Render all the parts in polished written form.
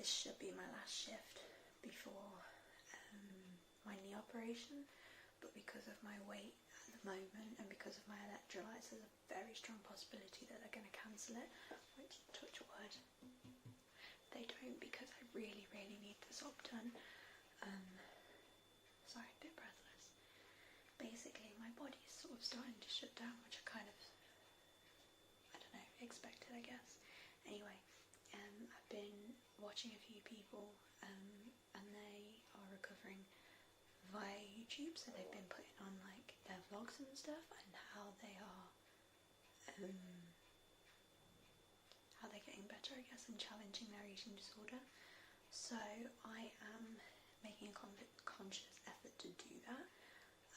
this should be my last shift before my knee operation, but because of my weight at the moment and because of my electrolytes, there's a very strong possibility that they're going to cancel it, which, touch wood, they don't, because I really, really need this op done. Sorry, a bit breathless. Basically, my body is sort of starting to shut down, which I kind of, I don't know, expected, I guess. Anyway, I've been watching a few people and they are recovering via YouTube, so they've been putting on like their vlogs and stuff and how they're getting better, I guess, and challenging their eating disorder. So I am making a conscious effort to do that,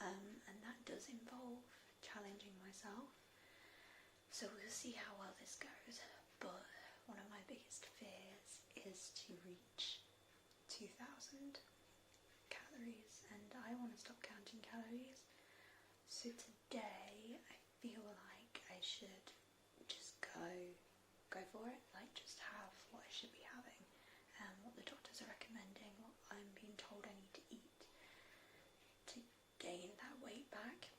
and that does involve challenging myself. So we'll see how well this goes, but one of my biggest fears is to reach 2,000 calories, and I want to stop counting calories. So today I feel like I should just go for it, like just have what I should be having, what the doctors are recommending, what I'm being told I need to eat to gain that weight back,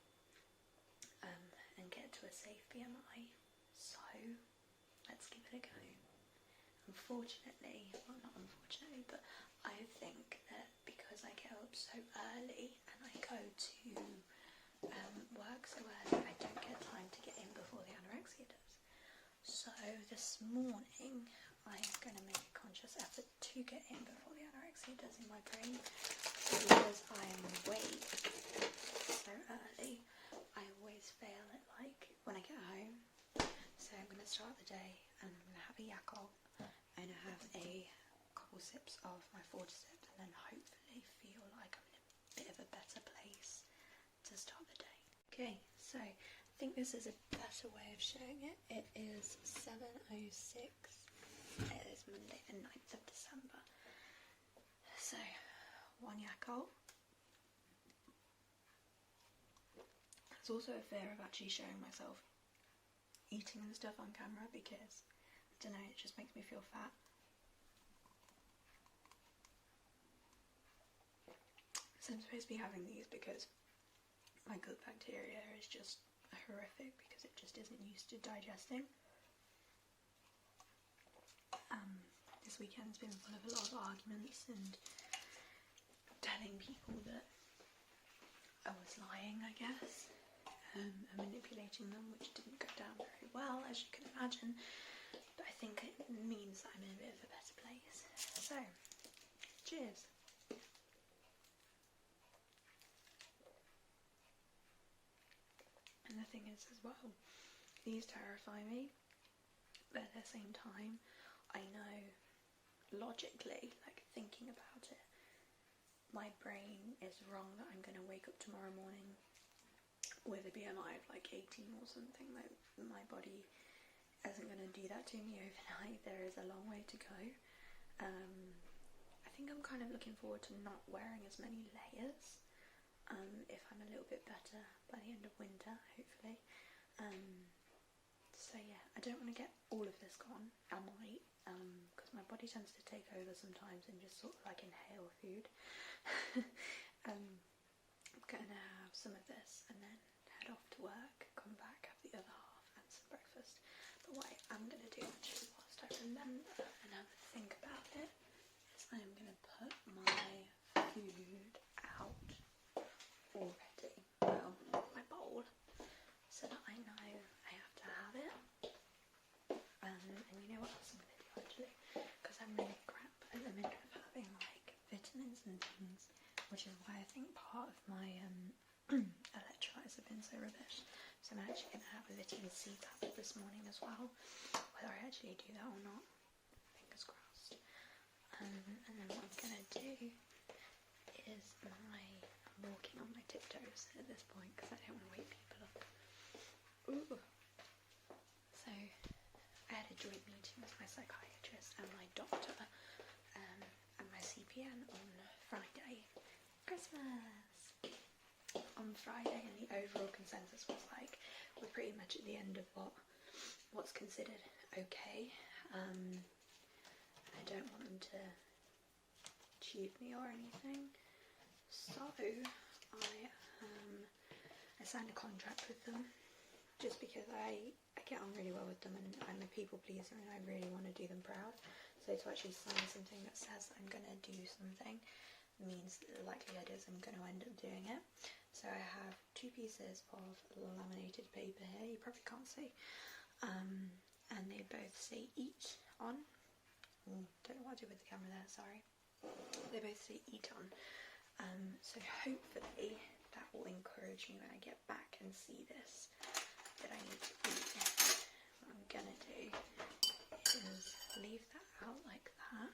and get to a safe BMI. So let's give it a go. Unfortunately, well, not unfortunately, but I think that because I get up so early and I go to work so early, I don't get time to get in before the anorexia does. So this morning I'm going to make a conscious effort to get in before the anorexia does in my brain, because I am awake so early. I always fail at like when I get home. So I'm going to start the day and I'm going to have a Yakult and have a couple sips of my Fortisip, and then hopefully feel like I'm in a bit of a better place to start the day. Okay, so I think this is a better way of showing it. It is 7:06. It is Monday the 9th of December. So, one Yakult. There's also a fear of actually showing myself eating and stuff on camera, because I don't know, it just makes me feel fat. So I'm supposed to be having these because my gut bacteria is just horrific, because it just isn't used to digesting. This weekend's been full of a lot of arguments and telling people that I was lying, I guess, and manipulating them, which didn't go down very well, as you can imagine, but I think it means that I'm in a bit of a better place. So, cheers. And the thing is as well, these terrify me, but at the same time, I know logically, like thinking about it, my brain is wrong that I'm going to wake up tomorrow morning with a BMI of like 18 or something. Like, my body isn't going to do that to me overnight. There is a long way to go. I think I'm kind of looking forward to not wearing as many layers, if I'm a little bit better by the end of winter, hopefully. So yeah, I don't want to get all of this gone. I might, because my body tends to take over sometimes and just sort of like inhale food. I'm going to have some of this and then head off to work, come back, have the other half and some breakfast. But what I'm going to do actually, whilst I remember and have a think about it, is I'm going to put my food out already, well, my bowl, so that I know I have to have it. And you know what else I'm going to do actually, because I'm really crap at the minute of having like vitamins and things, which is why I think part of my electrolytes have been so rubbish. So I'm actually going to have a vitamin C tablet this morning as well, whether I actually do that or not, fingers crossed. And then what I'm going to do is I'm walking on my tiptoes at this point, because I don't want to wake people up. Ooh. So I had a joint meeting with my psychiatrist and my doctor and my CPN on Friday. Christmas! On Friday, and the overall consensus was like, we're pretty much at the end of what's considered okay. I don't want them to tube me or anything. So I signed a contract with them just because I get on really well with them, and I'm a people pleaser and I really want to do them proud. So to actually sign something that says I'm going to do something means that the likelihood is I'm going to end up doing it. So I have 2 pieces of laminated paper here, you probably can't see, and they both say eat on. Don't know what to do with the camera there, sorry. They both say eat on. So hopefully that will encourage me when I get back and see this that I need to eat. What I'm gonna do is leave that out like that,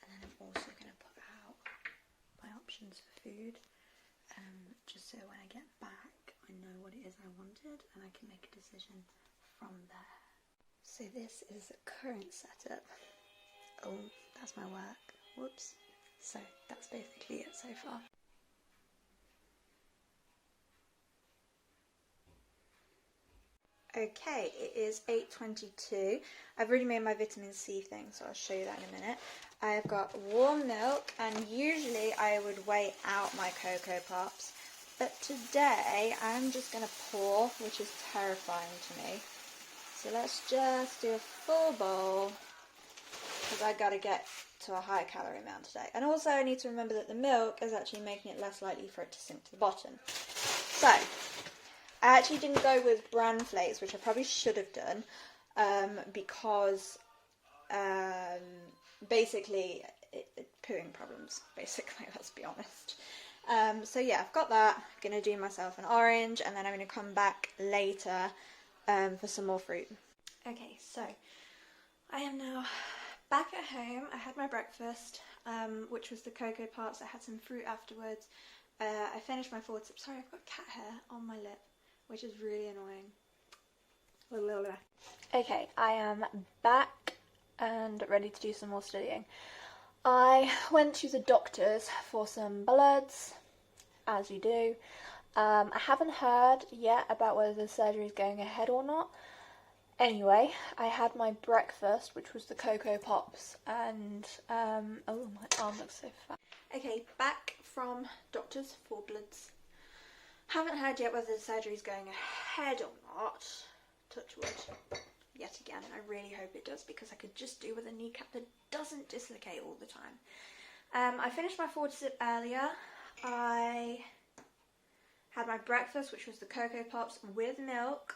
and then I'm also gonna put out my options for food, just so when I get back I know what it is I wanted and I can make a decision from there. So this is the current setup. Oh, that's my work. Whoops. So that's basically it so far. Okay, it is 8:22. I've already made my vitamin C thing, so I'll show you that in a minute. I've got warm milk, and usually I would weigh out my Cocoa Pops, but today I'm just going to pour, which is terrifying to me. So let's just do a full bowl, because I got to get to a high calorie amount today. And also I need to remember that the milk is actually making it less likely for it to sink to the bottom. So I actually didn't go with bran flakes, which I probably should have done, because basically pooing problems, basically, let's be honest. So yeah, I've got that. I'm going to do myself an orange, and then I'm going to come back later for some more fruit. Okay, so I am now back at home. I had my breakfast, which was the Cocoa Pops. I had some fruit afterwards. I finished my forward sip. Sorry, I've got cat hair on my lip, which is really annoying. Okay, I am back and ready to do some more studying. I went to the doctor's for some bloods, as you do. I haven't heard yet about whether the surgery is going ahead or not. Anyway, I had my breakfast, which was the Cocoa Pops, and oh, my arm looks so fat. Okay, back from doctor's for bloods. Haven't heard yet whether the surgery is going ahead or not. Touch wood. Yet again, I really hope it does, because I could just do with a kneecap that doesn't dislocate all the time. I finished my forward sip earlier. I had my breakfast, which was the Cocoa Pops with milk,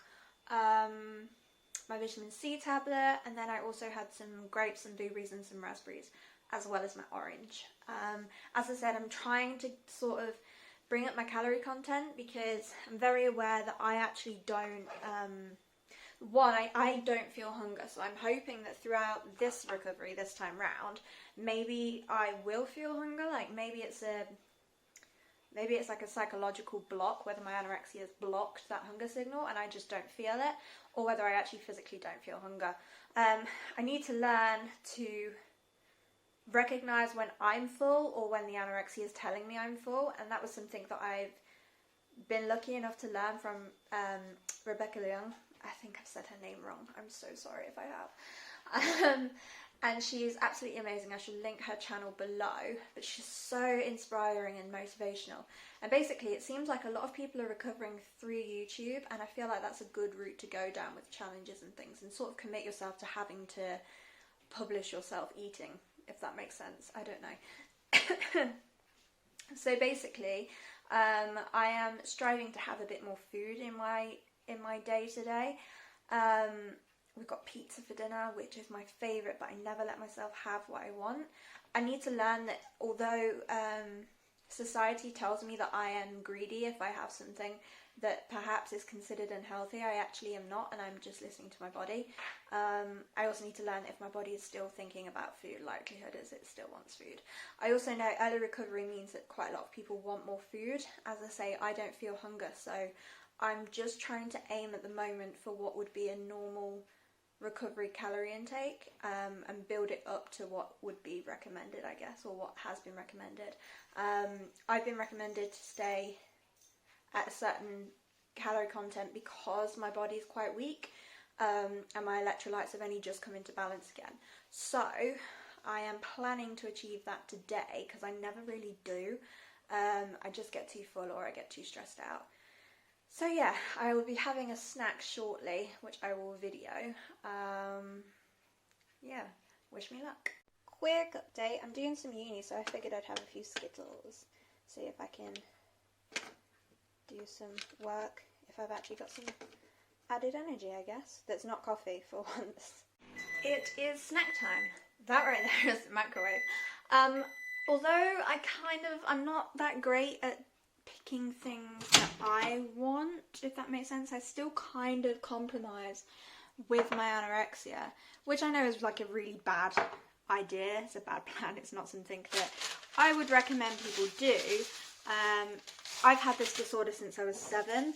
my vitamin C tablet, and then I also had some grapes, some blueberries and some raspberries, as well as my orange. As I said, I'm trying to sort of bring up my calorie content, because I'm very aware that I actually don't, I don't feel hunger, so I'm hoping that throughout this recovery this time round, maybe I will feel hunger. Like maybe it's like a psychological block, whether my anorexia has blocked that hunger signal and I just don't feel it, or whether I actually physically don't feel hunger. I need to learn to recognize when I'm full or when the anorexia is telling me I'm full, and that was something that I've been lucky enough to learn from Rebecca Leung. I think I've said her name wrong. I'm so sorry if I have. And she's absolutely amazing. I should link her channel below. But she's so inspiring and motivational. And basically, it seems like a lot of people are recovering through YouTube, and I feel like that's a good route to go down with challenges and things, and sort of commit yourself to having to publish yourself eating, if that makes sense. I don't know. So basically, I am striving to have a bit more food in my day today. We've got pizza for dinner, which is my favourite, but I never let myself have what I want. I need to learn that although society tells me that I am greedy if I have something that perhaps is considered unhealthy, I actually am not, and I'm just listening to my body. I also need to learn that if my body is still thinking about food, likelihood is it still wants food. I also know early recovery means that quite a lot of people want more food. As I say, I don't feel hunger, so I'm just trying to aim at the moment for what would be a normal recovery calorie intake, and build it up to what would be recommended, I guess, or what has been recommended. I've been recommended to stay at a certain calorie content because my body is quite weak, and my electrolytes have only just come into balance again. So I am planning to achieve that today because I never really do. I just get too full or I get too stressed out. So yeah, I will be having a snack shortly, which I will video. Yeah, wish me luck. Quick update, I'm doing some uni, so I figured I'd have a few Skittles. See if I can do some work, if I've actually got some added energy, I guess. That's not coffee for once. It is snack time. That right there is the microwave. Although I'm not that great at picking things that I want, if that makes sense. I still kind of compromise with my anorexia, which I know is like a really bad idea. It's a bad plan. It's not something that I would recommend people do. I've had this disorder since I was 7.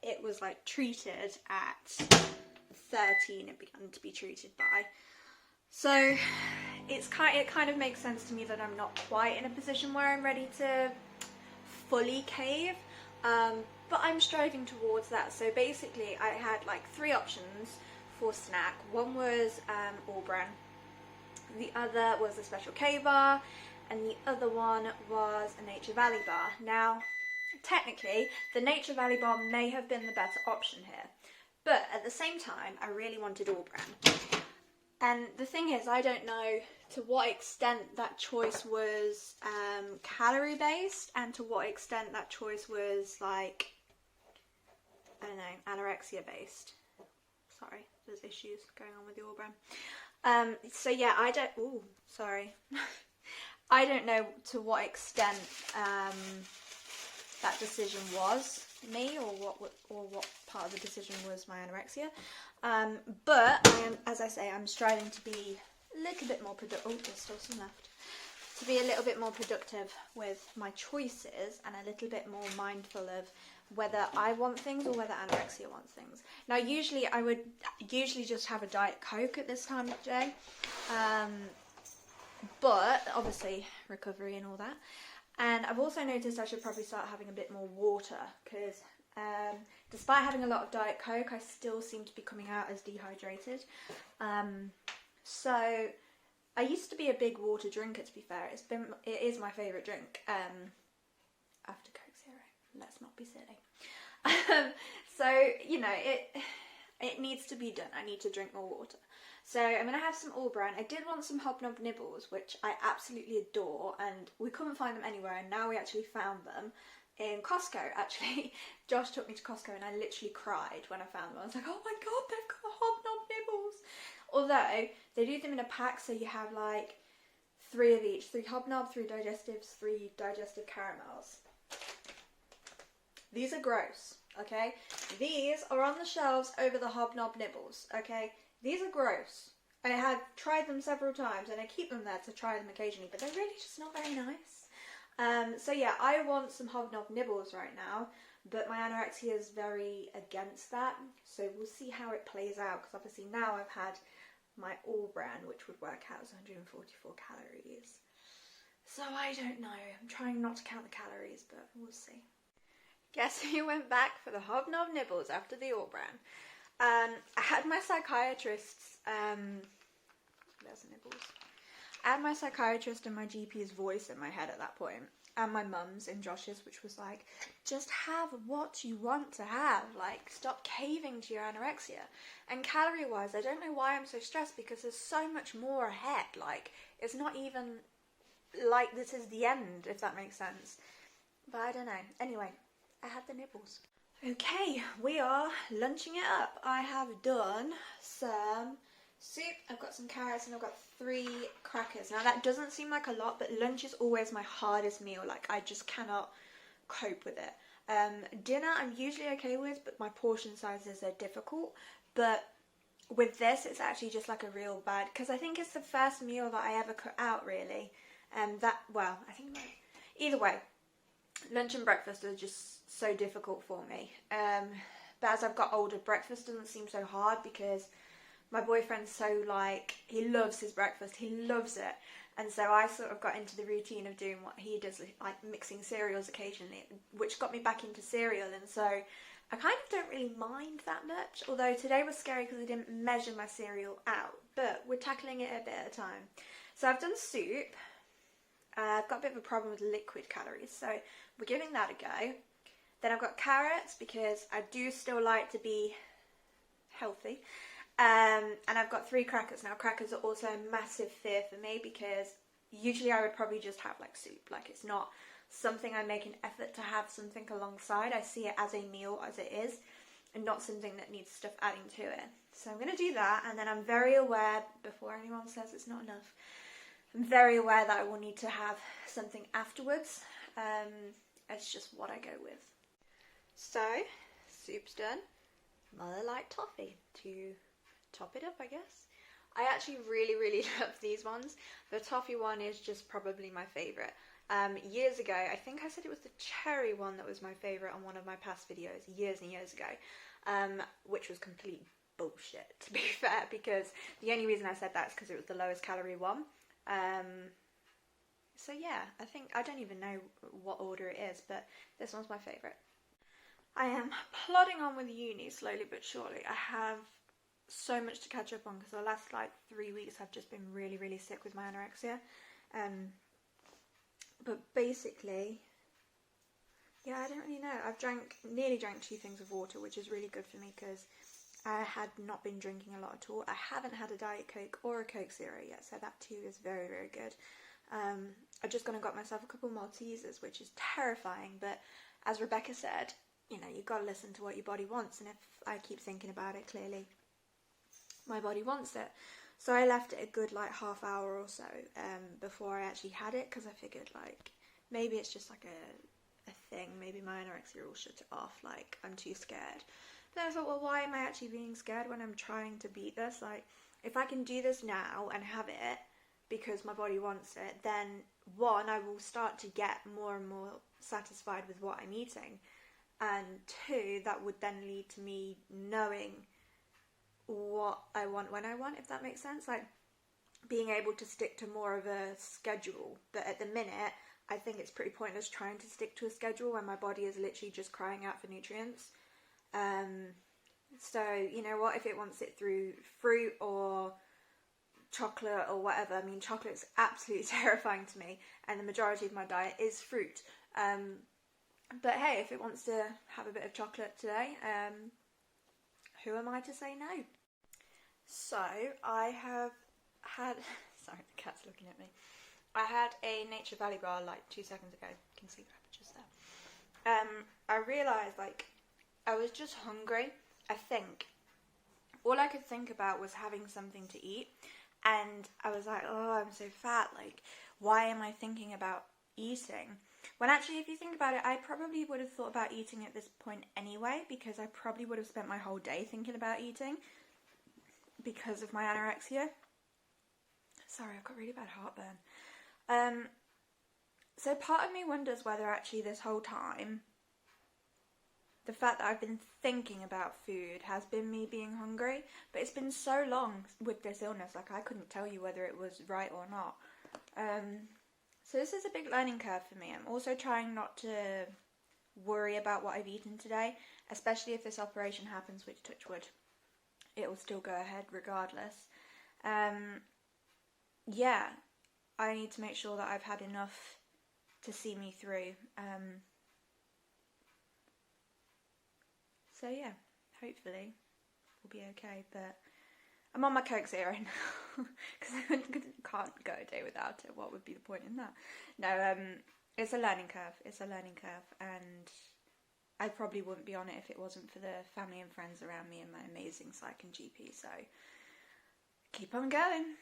It was like treated at 13. It began to be treated by. So it kind of makes sense to me that I'm not quite in a position where I'm ready to fully cave, but I'm striving towards that. So basically I had like 3 options for snack. One was all bran, the other was a Special K bar, and the other one was a Nature Valley bar. Now technically the Nature Valley bar may have been the better option here, but at the same time I really wanted all bran. And the thing is, I don't know to what extent that choice was calorie based and to what extent that choice was like, I don't know, anorexia based. Sorry, there's issues going on with the all bran. So yeah, I don't know to what extent that decision was me, or what part of the decision was my anorexia. But I am, as I say, I'm striving to be a little bit more productive. Oh, there's still some left. To be a little bit more productive with my choices and a little bit more mindful of whether I want things or whether anorexia wants things. Now, usually I would just have a Diet Coke at this time of day, but obviously recovery and all that. And I've also noticed I should probably start having a bit more water because despite having a lot of Diet Coke, I still seem to be coming out as dehydrated. So I used to be a big water drinker, to be fair. It is my favourite drink after Coke Zero. Let's not be silly. So, you know, it needs to be done. I need to drink more water. So I'm going to have some all bran. I did want some Hobnob nibbles, which I absolutely adore, and we couldn't find them anywhere, and now we actually found them in Costco, actually. Josh took me to Costco and I literally cried when I found them. I was like, oh my god, they've got Hobnob nibbles! Although, they do them in a pack, so you have like 3 of each. 3 Hobnob, 3 digestives, 3 digestive caramels. These are gross, okay? These are on the shelves over the Hobnob nibbles, okay? These are gross. I have tried them several times and I keep them there to try them occasionally, but they're really just not very nice. So yeah, I want some Hobnob nibbles right now, but my anorexia is very against that, so we'll see how it plays out, because obviously now I've had my all bran, which would work out as 144 calories. So I don't know, I'm trying not to count the calories, but we'll see. Guess who went back for the Hobnob nibbles after the all bran? I had my psychiatrist's, there's the nibbles. I had my psychiatrist and my GP's voice in my head at that point, and my mum's and Josh's, which was like, just have what you want to have, like, stop caving to your anorexia. And calorie-wise, I don't know why I'm so stressed, because there's so much more ahead, like, it's not even like this is the end, if that makes sense. But I don't know. Anyway, I had the nibbles. Okay, we are lunching it up. I have done some soup, I've got some carrots, and I've got 3 crackers. Now that doesn't seem like a lot, but lunch is always my hardest meal. Like, I just cannot cope with it. Dinner I'm usually okay with, but my portion sizes are difficult. But with this, it's actually just like a real bad, because I think it's the first meal that I ever cut out, really. Either way, lunch and breakfast are just so difficult for me. But as I've got older, breakfast doesn't seem so hard, because my boyfriend's so, like, he loves his breakfast, he loves it. And so I sort of got into the routine of doing what he does, like mixing cereals occasionally, which got me back into cereal. And so I kind of don't really mind that much, although today was scary because I didn't measure my cereal out, but we're tackling it a bit at a time. So I've done soup. I've got a bit of a problem with liquid calories, so we're giving that a go. Then I've got carrots because I do still like to be healthy. And I've got 3 crackers. Now crackers are also a massive fear for me because usually I would probably just have like soup. Like it's not something I make an effort to have something alongside. I see it as a meal as it is and not something that needs stuff adding to it. So I'm going to do that, and then I'm very aware, before anyone says it's not enough, I'm very aware that I will need to have something afterwards. It's just what I go with. So, soup's done. Mother like toffee to top it up, I guess. I actually really love these ones. The toffee one is just probably my favourite. Years ago, I think I said it was the cherry one that was my favourite on one of my past videos, years and years ago, which was complete bullshit, to be fair, because the only reason I said that is because it was the lowest calorie one. So yeah, I don't even know what order it is, but this one's my favourite. I am plodding on with uni slowly but surely. I have so much to catch up on because the last like 3 weeks I've just been really sick with my anorexia. But basically, yeah, I don't really know. I've nearly drank 2 things of water, which is really good for me because I had not been drinking a lot at all. I haven't had a Diet Coke or a Coke Zero yet, so that too is very good. I've just gone and got myself a couple Maltesers, which is terrifying, but as Rebecca said, you know, you've got to listen to what your body wants, and if I keep thinking about it, clearly my body wants it. So I left it a good like half hour or so before I actually had it, because I figured like maybe it's just like a thing, maybe my anorexia will shut it off, like I'm too scared. But then I thought, well, why am I actually being scared when I'm trying to beat this? Like, if I can do this now and have it because my body wants it, then 1, I will start to get more and more satisfied with what I'm eating, and 2, that would then lead to me knowing what I want when I want, if that makes sense. Like being able to stick to more of a schedule. But at the minute, I think it's pretty pointless trying to stick to a schedule when my body is literally just crying out for nutrients. So you know what, if it wants it through fruit or chocolate or whatever, I mean, chocolate is absolutely terrifying to me, and the majority of my diet is fruit. But hey, if it wants to have a bit of chocolate today, who am I to say no? So I have had, sorry, the cat's looking at me. I had a Nature Valley bar like 2 seconds ago. You can see the just there. I realised like I was just hungry. I think all I could think about was having something to eat, and I was like, oh, I'm so fat. Like, why am I thinking about eating? When actually, if you think about it, I probably would have thought about eating at this point anyway, because I probably would have spent my whole day thinking about eating because of my anorexia. Sorry, I've got really bad heartburn. So part of me wonders whether actually this whole time, the fact that I've been thinking about food has been me being hungry, but it's been so long with this illness, like I couldn't tell you whether it was right or not. So this is a big learning curve for me. I'm also trying not to worry about what I've eaten today, especially if this operation happens, which touch wood, it will still go ahead regardless. Yeah, I need to make sure that I've had enough to see me through. So yeah, hopefully we'll be okay, but I'm on my Coke Zero now because I can't go a day without it. What would be the point in that? No, it's a learning curve. It's a learning curve, and I probably wouldn't be on it if it wasn't for the family and friends around me and my amazing psych and GP. So keep on going.